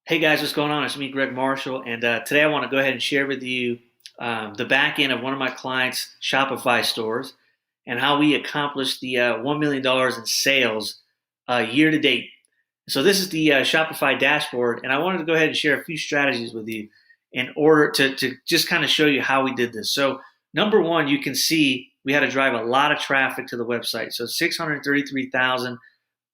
Hey guys, what's going on? It's me, Greg Marshall, and today I want to go ahead and share with you the back end of one of my clients' Shopify stores and how we accomplished the $1 million in sales year to date. So this is the Shopify dashboard, and I wanted to go ahead and share a few strategies with you in order to just kind of show you how we did this. So number one, you can see we had to drive a lot of traffic to the website. So 633,000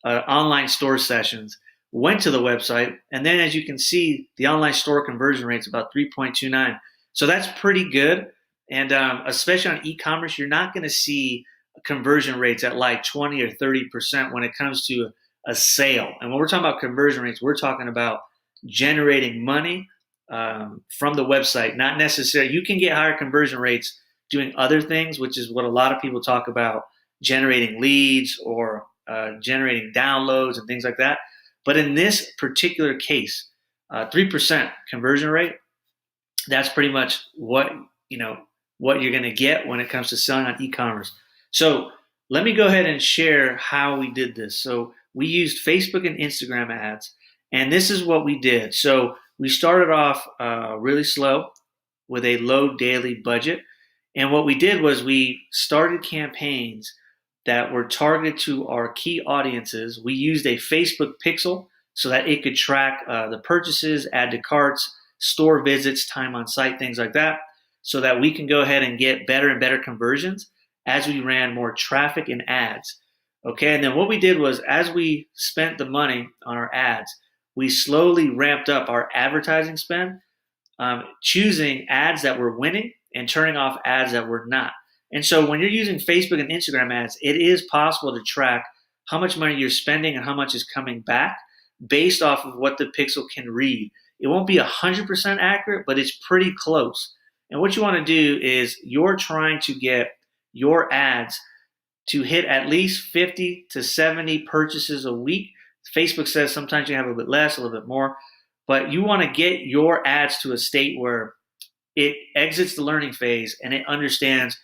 online store sessions went to the website. And then as you can see, the online store conversion rate is about 3.29. So that's pretty good. And especially on e-commerce, you're not going to see conversion rates at like 20 or 30% when it comes to a sale. And when we're talking about conversion rates, we're talking about generating money from the website, not necessarily. You can get higher conversion rates doing other things, which is what a lot of people talk about, generating leads or generating downloads and things like that. But in this particular case, 3% conversion rate, that's pretty much what you're going to get when it comes to selling on e-commerce. So let me go ahead and share how we did this. So we used Facebook and Instagram ads, and this is what we did. So we started off really slow with a low daily budget. And what we did was we started campaigns that were targeted to our key audiences. We used a Facebook pixel so that it could track the purchases, add to carts, store visits, time on site, things like that, so that we can go ahead and get better and better conversions as we ran more traffic and ads. Okay, and then what we did was as we spent the money on our ads, we slowly ramped up our advertising spend, choosing ads that were winning and turning off ads that were not. And so when you're using Facebook and Instagram ads, it is possible to track how much money you're spending and how much is coming back based off of what the pixel can read. It won't be 100% accurate, but it's pretty close. And what you want to do is you're trying to get your ads to hit at least 50 to 70 purchases a week. Facebook says sometimes you have a little bit less, a little bit more, but you want to get your ads to a state where it exits the learning phase and it understands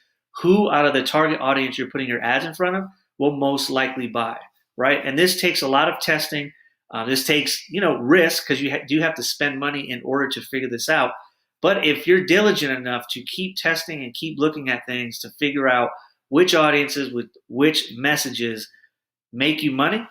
who out of the target audience you're putting your ads in front of will most likely buy, right? And this takes a lot of testing. This takes, risk because you do have to spend money in order to figure this out. But if you're diligent enough to keep testing and keep looking at things to figure out which audiences with which messages make you money,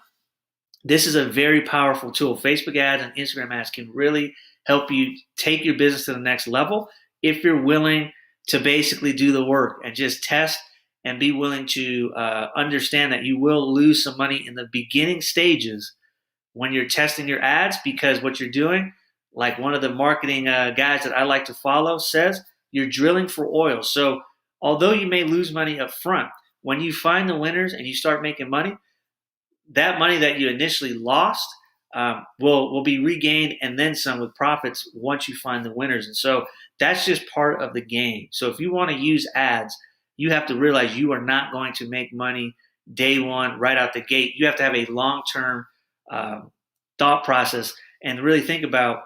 this is a very powerful tool. Facebook ads and Instagram ads can really help you take your business to the next level if you're willing to basically do the work and just test and be willing to understand that you will lose some money in the beginning stages when you're testing your ads, because what you're doing, like one of the marketing guys that I like to follow says, you're drilling for oil. So although you may lose money up front, when you find the winners and you start making money, that money that you initially lost will be regained and then some with profits once you find the winners. And so that's just part of the game. So if you want to use ads, you have to realize you are not going to make money day one right out the gate. You have to have a long-term thought process and really think about,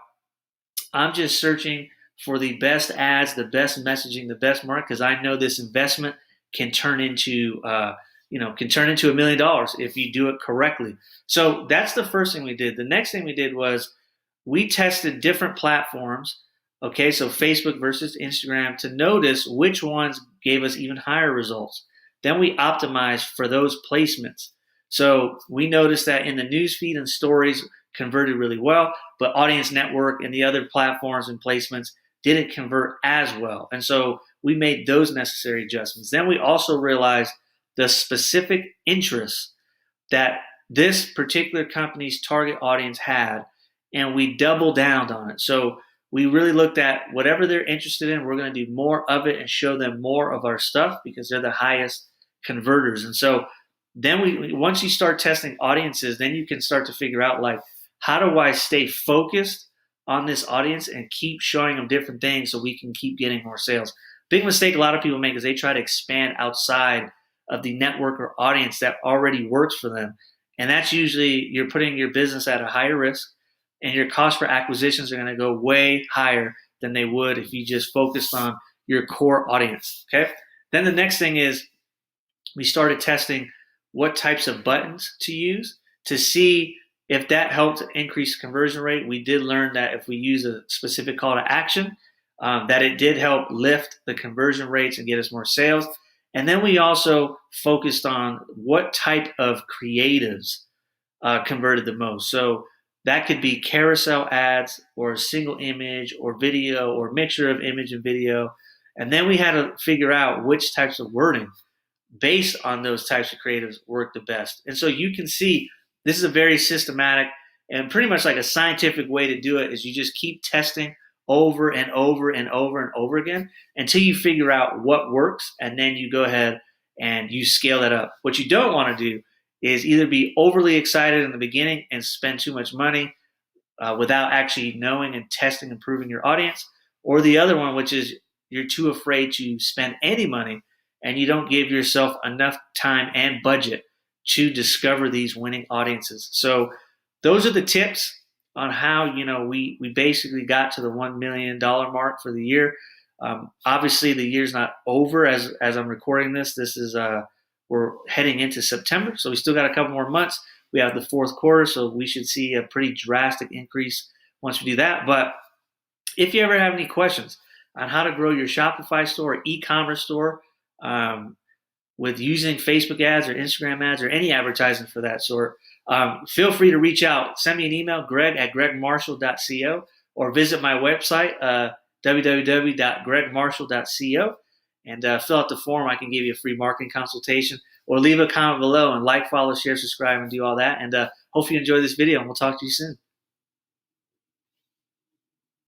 I'm just searching for the best ads, the best messaging, the best market, because I know this investment can turn into $1 million if you do it correctly. So that's the first thing we did. The next thing we did was we tested different platforms. Okay, so Facebook versus Instagram to notice which ones gave us even higher results. Then we optimized for those placements. So we noticed that in the newsfeed and stories converted really well, but Audience Network and the other platforms and placements didn't convert as well. And so we made those necessary adjustments. Then we also realized the specific interests that this particular company's target audience had, and we doubled down on it. So we really looked at whatever they're interested in, we're going to do more of it and show them more of our stuff because they're the highest converters. And so then once you start testing audiences, then you can start to figure out, like, how do I stay focused on this audience and keep showing them different things so we can keep getting more sales. Big mistake a lot of people make is they try to expand outside of the network or audience that already works for them. And that's usually, you're putting your business at a higher risk, and your cost for acquisitions are going to go way higher than they would if you just focused on your core audience. Okay. Then the next thing is we started testing what types of buttons to use to see if that helped increase conversion rate, we did learn that if we use a specific call to action, that it did help lift the conversion rates and get us more sales. And then we also focused on what type of creatives converted the most. So that could be carousel ads or a single image or video or mixture of image and video. And then we had to figure out which types of wording based on those types of creatives work the best. And so you can see this is a very systematic and pretty much like a scientific way to do it is you just keep testing over and over and over and over again until you figure out what works, and then you go ahead and you scale that up. What you don't want to do is either be overly excited in the beginning and spend too much money without actually knowing and testing and proving your audience, or the other one, which is you're too afraid to spend any money and you don't give yourself enough time and budget to discover these winning audiences. So those are the tips on how we basically got to the $1 million mark for the year. Obviously, the year's not over as I'm recording this. This is we're heading into September, so we still got a couple more months. We have the fourth quarter, so we should see a pretty drastic increase once we do that. But if you ever have any questions on how to grow your Shopify store or e-commerce store with using Facebook ads or Instagram ads or any advertising for that sort, feel free to reach out. Send me an email, greg@gregmarshall.co, or visit my website, www.gregmarshall.co, and fill out the form. I can give you a free marketing consultation, or leave a comment below and like, follow, share, subscribe, and do all that. And hopefully you enjoy this video, and we'll talk to you soon.